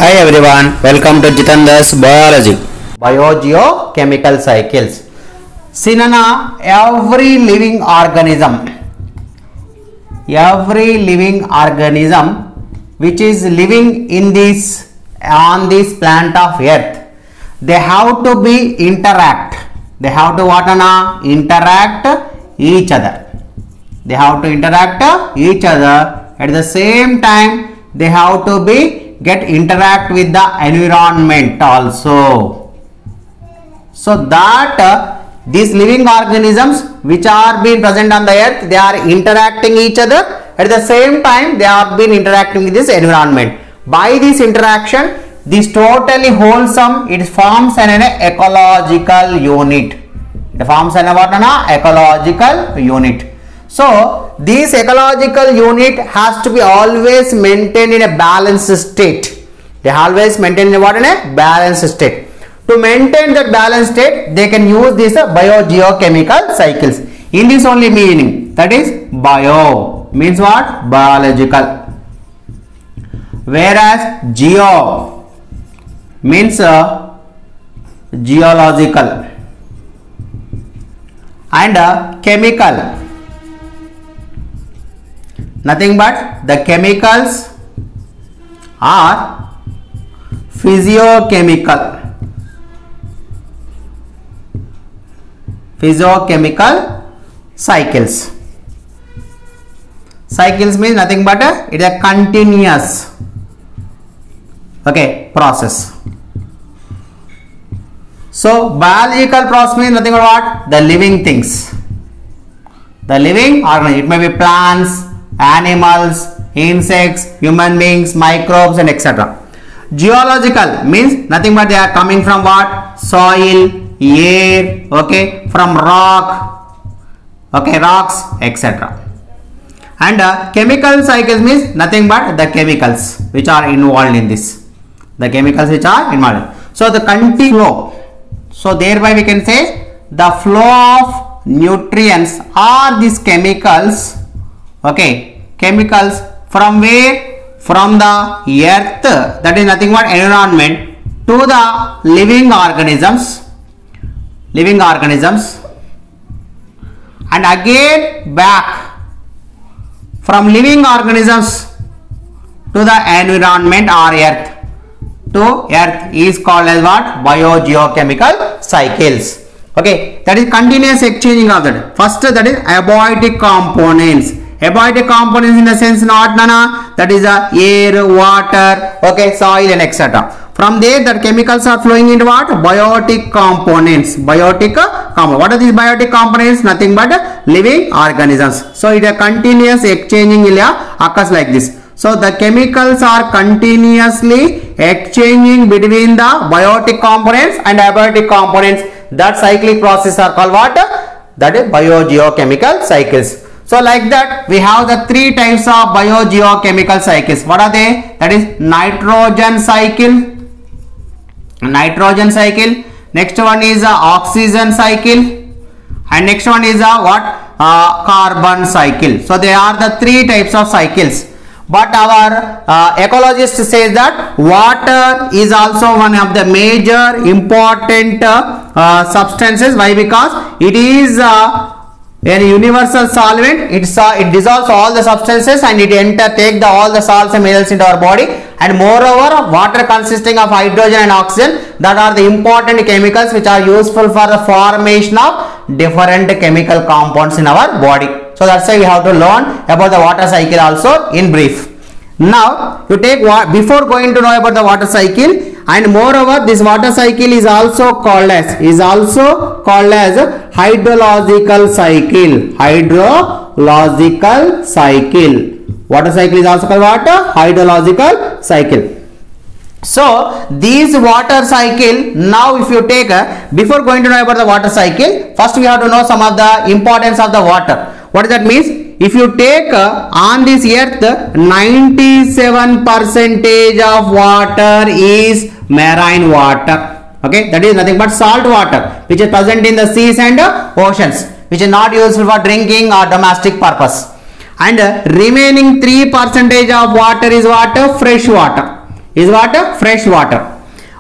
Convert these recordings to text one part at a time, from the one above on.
Hi everyone, welcome to Jitandar's Biology. Biogeochemical cycles. Sinana, every living organism which is living in on this planet of Earth, they have to be interact. They have to interact each other. They have to interact each other. At the same time, they have to interact with the environment also. So that these living organisms which are being present on the earth, they are interacting each other. At the same time, they have been interacting with this environment. By this interaction, this totally wholesome, it forms an ecological unit. It forms an ecological unit. So this ecological unit has to be always maintained in a balanced state. They always maintain in a balanced state. To maintain that balanced state, they can use these biogeochemical cycles. In this only meaning, that is bio means what? Biological. Whereas geo means geological, and chemical, nothing but the chemicals are physiochemical. Physiochemical cycles. Cycles means nothing but it is a continuous process. So biological process means nothing but what? The living things. The living organism. It may be plants, animals, insects, human beings, microbes, and etc. Geological means nothing but they are coming from what? Soil, air, from rock, rocks, etc. And chemical cycles means nothing but the chemicals which are involved in this. The chemicals which are involved. So the continuous flow. So thereby we can say the flow of nutrients are these chemicals. Chemicals from where? From the earth, that is nothing but environment, to the living organisms, and again back from living organisms to the environment or earth to earth is called as what? Biogeochemical cycles. That is continuous exchanging of that. First, that is abiotic components. Abiotic components in the sense not that is air, water, soil, and etc. From there, that chemicals are flowing into what? Biotic components. Biotic components. What are these biotic components? Nothing but living organisms. So it is a continuous exchanging occurs like this. So the chemicals are continuously exchanging between the biotic components and abiotic components. That cyclic process are called what? That is biogeochemical cycles. So like that, we have the three types of biogeochemical cycles. What are they? That is nitrogen cycle. Next one is oxygen cycle, and next one is carbon cycle. So they are the three types of cycles. But our ecologist says that water is also one of the major important substances. Why? Because it is a universal solvent. It dissolves all the substances and it take all the salts and minerals into our body. And moreover, water consisting of hydrogen and oxygen, that are the important chemicals which are useful for the formation of different chemical compounds in our body. So that's why we have to learn about the water cycle also in brief. Now you take before going to know about the water cycle, and moreover this water cycle is also called as hydrological cycle. Hydrological cycle. Water cycle is also called what? Hydrological cycle. So these water cycle, now if you take before going to know about the water cycle, first we have to know some of the importance of the water. What does that mean? If you take on this earth, 97% of water is marine water. That is nothing but salt water which is present in the seas and oceans, which is not useful for drinking or domestic purpose. And remaining 3% of water is what? Fresh water. is what? Fresh water.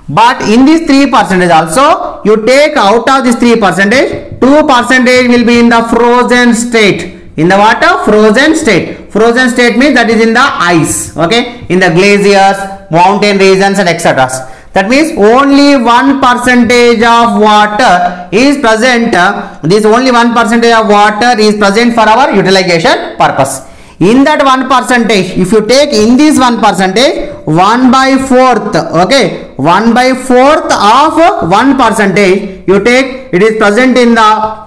But in this 3% also, you take out of this 3%, 2% will be in the frozen state. In the water, frozen state. Frozen state means that is in the ice, okay, in the glaciers, mountain regions and etc. That means only 1% of water is present. This only 1% of water is present for our utilization purpose. In that 1%, if you take in this 1%, 1/4, okay, 1/4 of 1%, you take, it is present in the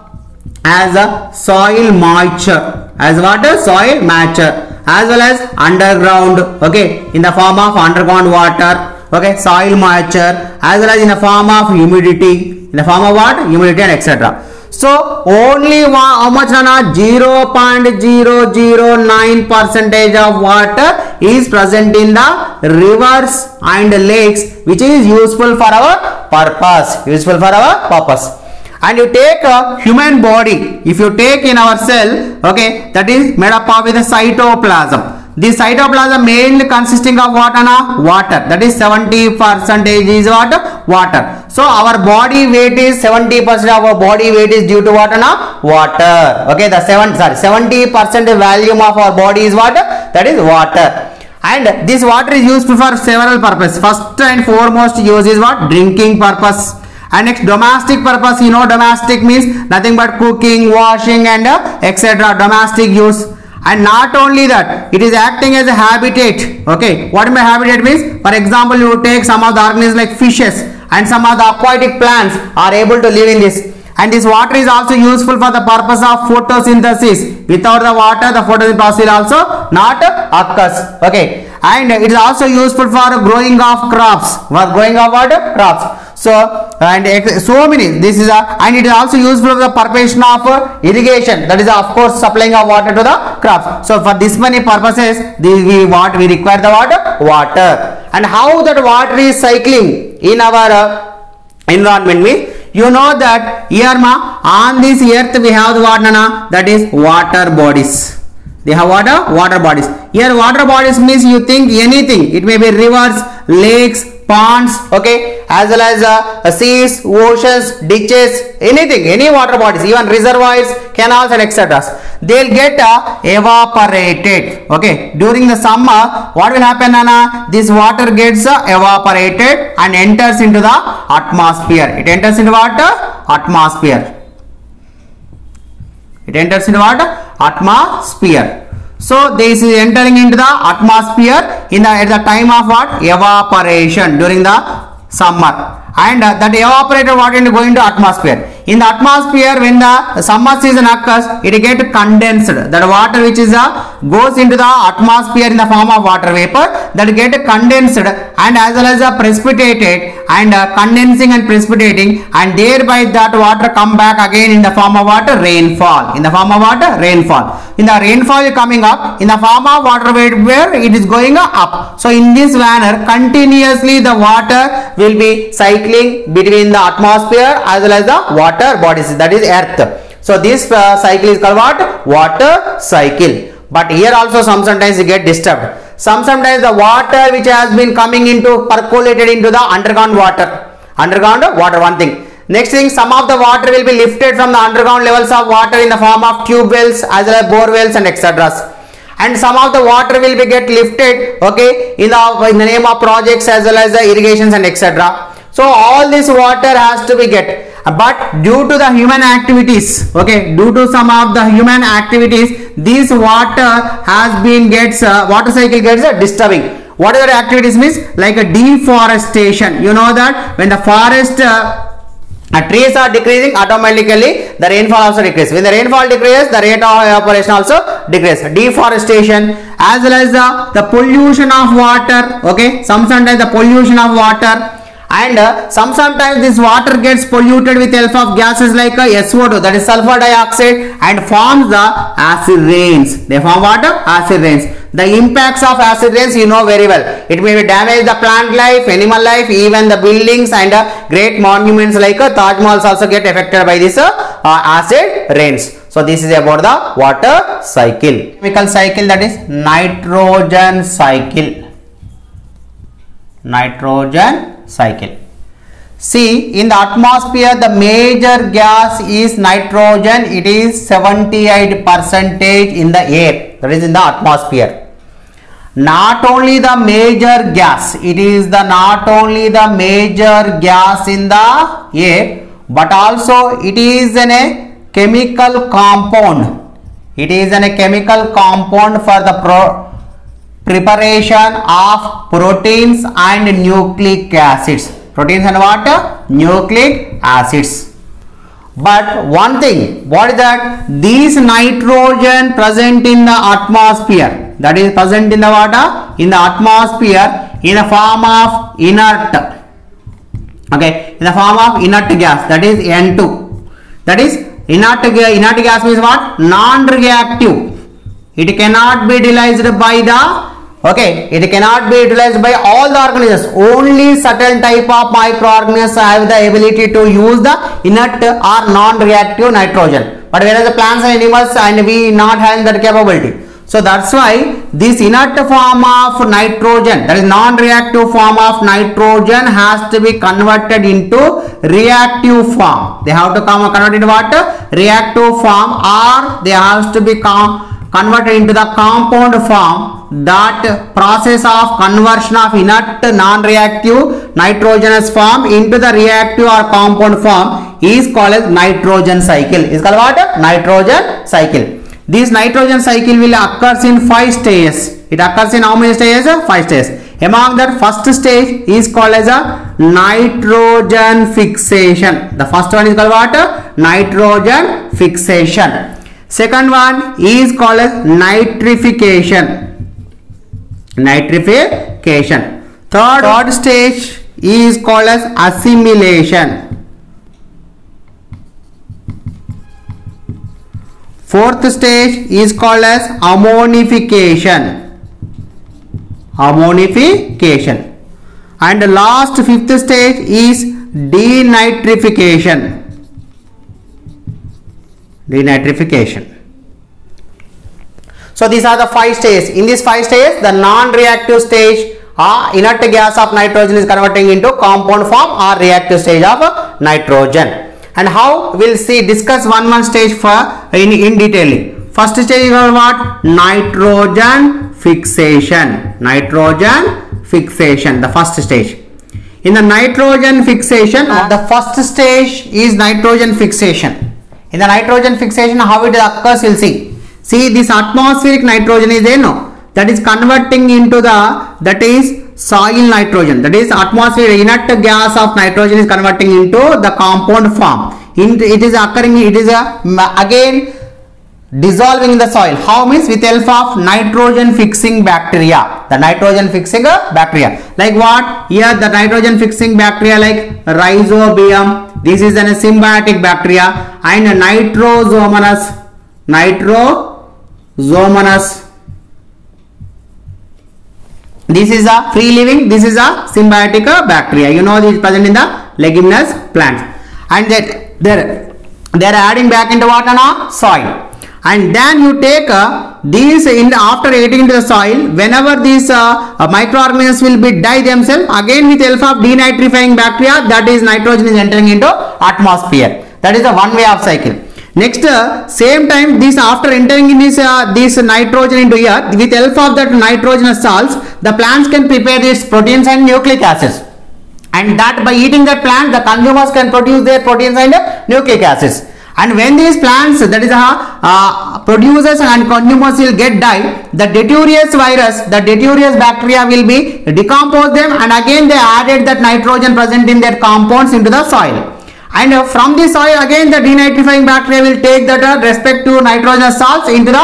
as a soil moisture, as what? Soil moisture, as well as underground, okay, in the form of underground water, okay, soil moisture, as well as in the form of humidity, in the form of what? Humidity and etc. So only how much? 0.009% of water is present in the rivers and lakes, which is useful for our purpose, And you take a human body, if you take in our cell, okay, that is made up of the cytoplasm. This cytoplasm mainly consisting of what? Water. That is 70% is what? Water. So our body weight is 70% of our body weight is due to what? Water. Okay, the 70% volume of our body is what? That is water. And this water is used for several purposes. First and foremost use is what? Drinking purpose. And next, domestic purpose. You know, domestic means nothing but cooking, washing and etc. Domestic use. And not only that, it is acting as a habitat. Okay, what my habitat means? For example, you take some of the organisms like fishes and some of the aquatic plants are able to live in this. And this water is also useful for the purpose of photosynthesis. Without the water, the photosynthesis process will also not occurs. Okay, and it is also useful for growing of crops. For growing of what? Crops. So and so many. This is and it is also useful for the preparation of irrigation. That is of course supplying of water to the crops. So for this many purposes, we require the water. And how that water is cycling in our environment means, you know that here on this earth we have the water, that is water bodies. They have water bodies. Here water bodies means you think anything. It may be rivers, lakes, ponds, okay, as well as seas, oceans, ditches, anything, any water bodies, even reservoirs, canals and etc. They'll get evaporated. Okay, during the summer, what will happen? This water gets evaporated and enters into the atmosphere. It enters into what? Atmosphere. It enters into what? Atmosphere. So this is entering into the atmosphere at the time of what? Evaporation during the summer. And that evaporated water is going to atmosphere. In the atmosphere, when the summer season occurs, it gets condensed. That water which is goes into the atmosphere in the form of water vapor, that get condensed and as well as precipitated and condensing and precipitating, and thereby that water come back again in the form of water rainfall. In the form of water rainfall. In the rainfall is coming up in the form of water vapor, it is going up. So in this manner, continuously the water will be cycling between the atmosphere as well as the water bodies, that is earth. So this cycle is called what? Water cycle. But here also sometimes you get disturbed. Sometimes the water which has been coming into percolated into the underground water. Underground water, one thing. Next thing, some of the water will be lifted from the underground levels of water in the form of tube wells as well as bore wells and etc. And some of the water will be get lifted, okay, in the name of projects as well as the irrigations and etc. So all this water has to be get, but due to the human activities, okay, due to some of the human activities, this water has been water cycle gets disturbing. What are the activities means? Like a deforestation. You know that when the forest trees are decreasing, automatically the rainfall also decreases. When the rainfall decreases, the rate of evaporation also decreases. Deforestation as well as the pollution of water, okay, sometimes the pollution of water. And sometimes this water gets polluted with help of gases like SO2, that is sulfur dioxide, and forms the acid rains. They form what? Acid rains. The impacts of acid rains you know very well. It may damage the plant life, animal life, even the buildings and great monuments like Taj Mahal also get affected by this acid rains. So this is about the water cycle. Chemical cycle, that is nitrogen cycle. nitrogen cycle. See, in the atmosphere the major gas is nitrogen. It is 78% in the air, that is in the atmosphere. Not only the major gas, it is the not only the major gas in the air, but also it is a chemical compound. It is a chemical compound for the preparation of proteins and nucleic acids. Proteins and what? Nucleic acids. But one thing, what is that? These nitrogen present in the atmosphere, that is present in the water, in the atmosphere in a form of inert, okay, in the form of inert gas, that is N2. That is inert gas means what? Non-reactive. It cannot be utilized by the, okay, it cannot be utilized by all the organisms. Only certain type of microorganisms have the ability to use the inert or non-reactive nitrogen. But whereas the plants and animals and we not having that capability. So that's why this inert form of nitrogen, that is non-reactive form of nitrogen, has to be converted into reactive form. They have to come convert into what? Reactive form, or they have to be converted into the compound form. That process of conversion of inert non-reactive nitrogenous form into the reactive or compound form is called as nitrogen cycle. Is called what? Nitrogen cycle. This nitrogen cycle will occurs in 5 stages. It occurs in how many stages? 5 stages. Among that, first stage is called as a nitrogen fixation. The first one is called what? Nitrogen fixation. Second one is called as nitrification. Nitrification. Third stage is called as assimilation. Fourth stage is called as ammonification. Ammonification. And the last 5th stage is denitrification. Denitrification. So these are the 5 stages. In these 5 stages, the non-reactive stage inert gas of nitrogen is converting into compound form or reactive stage of nitrogen. And how we'll see, discuss one stage for in detail. First stage is what? Nitrogen fixation. Nitrogen fixation, the first stage. In the nitrogen fixation, the first stage is nitrogen fixation. In the nitrogen fixation, how it occurs, we'll see. See, this atmospheric nitrogen is there, no? That is converting into the, that is soil nitrogen. That is atmospheric inert gas of nitrogen is converting into the compound form. It is occurring, it is again dissolving in the soil. How means? With help of nitrogen fixing bacteria. The nitrogen fixing bacteria. Like what? Here the nitrogen fixing bacteria like Rhizobium. This is a symbiotic bacteria. And Nitrosomonas. Nitrosomonas. This is a free living, this is a symbiotic bacteria. You know, this is present in the leguminous plants. And that they are adding back into what? Soil. And then you take these after adding into the soil, whenever these microorganisms will be die themselves, again with help of denitrifying bacteria, that is nitrogen is entering into atmosphere. That is the one way of cycle. Next, same time, this after entering in this nitrogen into earth, with help of that nitrogenous salts, the plants can prepare these proteins and nucleic acids. And that by eating that plant, the consumers can produce their proteins and nucleic acids. And when these plants, that is producers and consumers will get die, the detritus virus, the detritus bacteria will be decompose them, and again they added that nitrogen present in their compounds into the soil. And from the soil, again the denitrifying bacteria will take that respective nitrogenous salts into the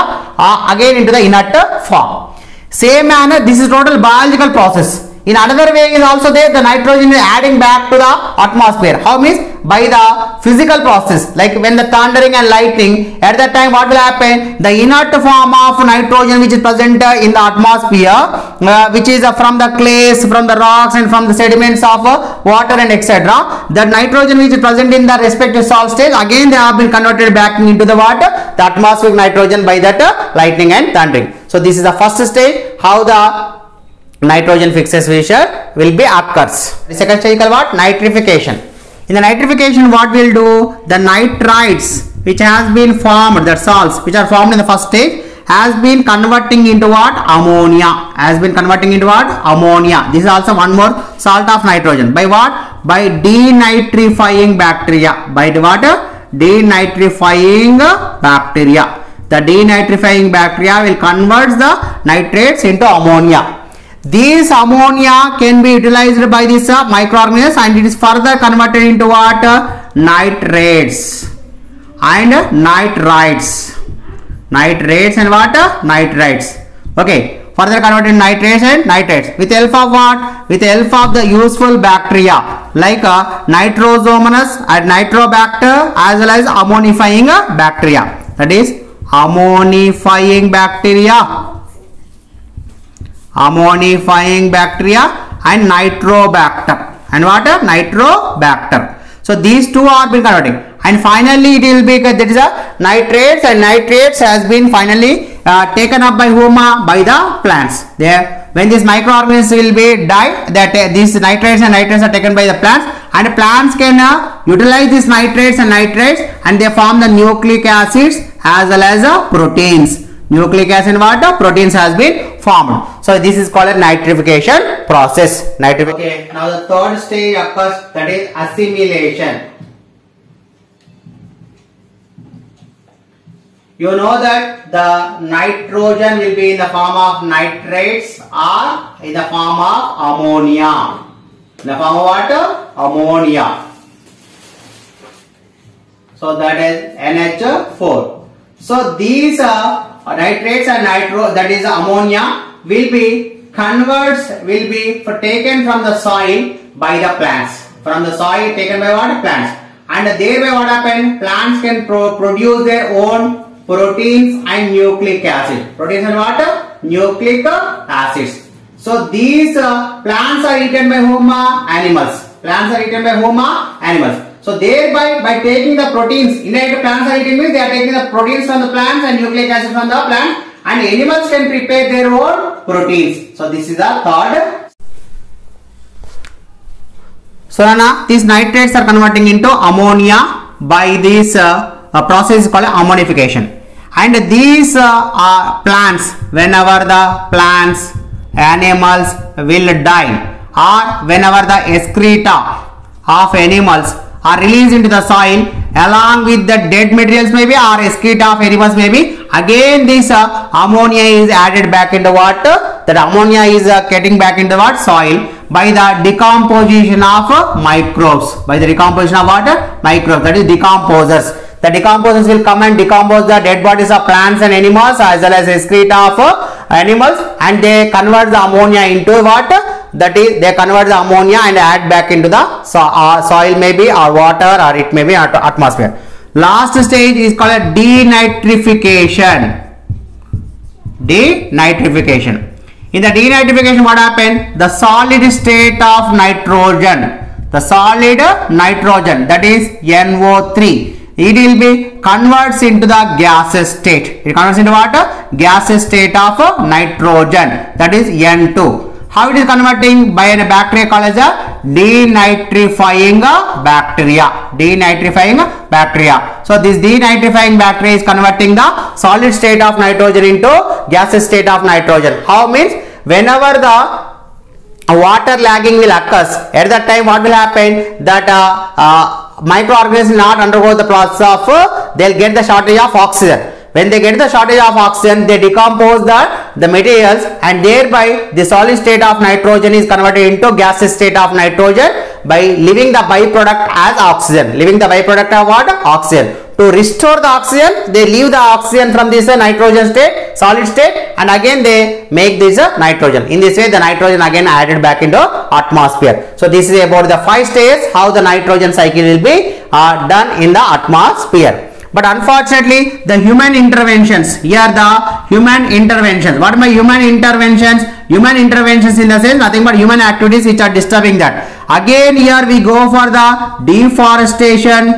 again into the inert form. Same manner, this is total biological process. In another way is also there, the nitrogen is adding back to the atmosphere. How means? By the physical process, like when the thundering and lightning, at that time what will happen? The inert form of nitrogen which is present in the atmosphere, which is from the clays, from the rocks and from the sediments of water and etc. The nitrogen which is present in the respective salt stage, again they have been converted back into the water, the atmospheric nitrogen by that lightning and thundering. So this is the first stage, how the nitrogen fixation will be occurs. The second stage is called what? Nitrification. In the nitrification, what will do? The nitrites which has been formed, the salts which are formed in the first stage, has been converting into what? Ammonia. Has been converting into what? Ammonia. This is also one more salt of nitrogen. By what? By denitrifying bacteria. By the what? Denitrifying bacteria. The denitrifying bacteria will convert the nitrates into ammonia. This ammonia can be utilized by this microorganisms, and it is further converted into what? Nitrates and nitrites. Nitrates and what? Nitrites. Okay, further converted nitrates and nitrates with the help of what? With the help of the useful bacteria like Nitrosomonas and Nitrobacter, as well as ammonifying bacteria. That is ammonifying bacteria, ammonifying bacteria and Nitrobacter, and what? Nitrobacter. So these two are been converting, and finally it will be, that is a nitrates, and nitrates has been finally taken up by whom? By the plants. There, when these microorganisms will be die, that these nitrates and nitrates are taken by the plants, and plants can utilize these nitrates and nitrates, and they form the nucleic acids as well as proteins. Nucleic acid and what? Proteins has been formed. So this is called a nitrification process. Nitrification. Okay, now the third stage occurs, that is assimilation. You know that the nitrogen will be in the form of nitrates or in the form of ammonia. In the form of what? Ammonia. So that is NH4. So these nitrates and nitro, that is ammonia, will be taken from the soil by the plants. From the soil taken by what? Plants. And thereby what happen? Plants can produce their own proteins and nucleic acid. Proteins and what? Nucleic acids. So these plants are eaten by whom? Animals. Plants are eaten by whom? Animals. So thereby, by taking the proteins, indirect plants are eating means they are taking the proteins from the plants and nucleic acid from the plant, and animals can prepare their own proteins. So this is the third. So now these nitrates are converting into ammonia by this process called ammonification. And these plants, whenever the plants, animals will die, or whenever the excreta of animals are released into the soil along with the dead materials maybe, or excreta of animals maybe, again this ammonia is added back into what? That ammonia is getting back into what? Soil by the decomposition of microbes. By the decomposition of what? Microbes, that is decomposers. The decomposers will come and decompose the dead bodies of plants and animals as well as excreta of animals, and they convert the ammonia into what? That is, they convert the ammonia and add back into the soil maybe, or water, or it may be atmosphere. Last stage is called a denitrification. Denitrification. In the denitrification, what happened? The solid state of nitrogen, the solid nitrogen, that is NO3, it will be converts into the gaseous state. It converts into what? Gaseous state of nitrogen, that is N2. How it is converting? By a bacteria called as a denitrifying bacteria. Denitrifying bacteria. So this denitrifying bacteria is converting the solid state of nitrogen into gaseous state of nitrogen. How means? Whenever the water lagging will occur, at that time what will happen? That microorganisms will not undergo the process of, they'll get the shortage of oxygen. When they get the shortage of oxygen, they decompose the materials, and thereby the solid state of nitrogen is converted into gaseous state of nitrogen by leaving the byproduct as oxygen. Leaving the byproduct of what? Oxygen. To restore the oxygen, they leave the oxygen from this nitrogen state, solid state, and again they make this nitrogen. In this way, the nitrogen again added back into atmosphere. So this is about the 5 stages how the nitrogen cycle will be done in the atmosphere. But unfortunately, the human interventions, here the human interventions. What are my human interventions? Human interventions in the sense nothing but human activities which are disturbing that. Again here we go for the deforestation,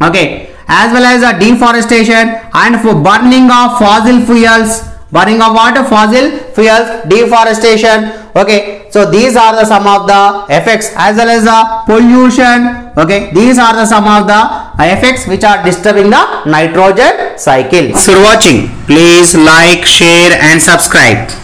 okay, as well as the deforestation and for burning of fossil fuels, burning of what? Fossil fuels, deforestation. Okay, so these are the some of the effects, as well as the pollution. Okay, these are the some of the effects which are disturbing the nitrogen cycle. Thanks for watching. Please like, share and subscribe.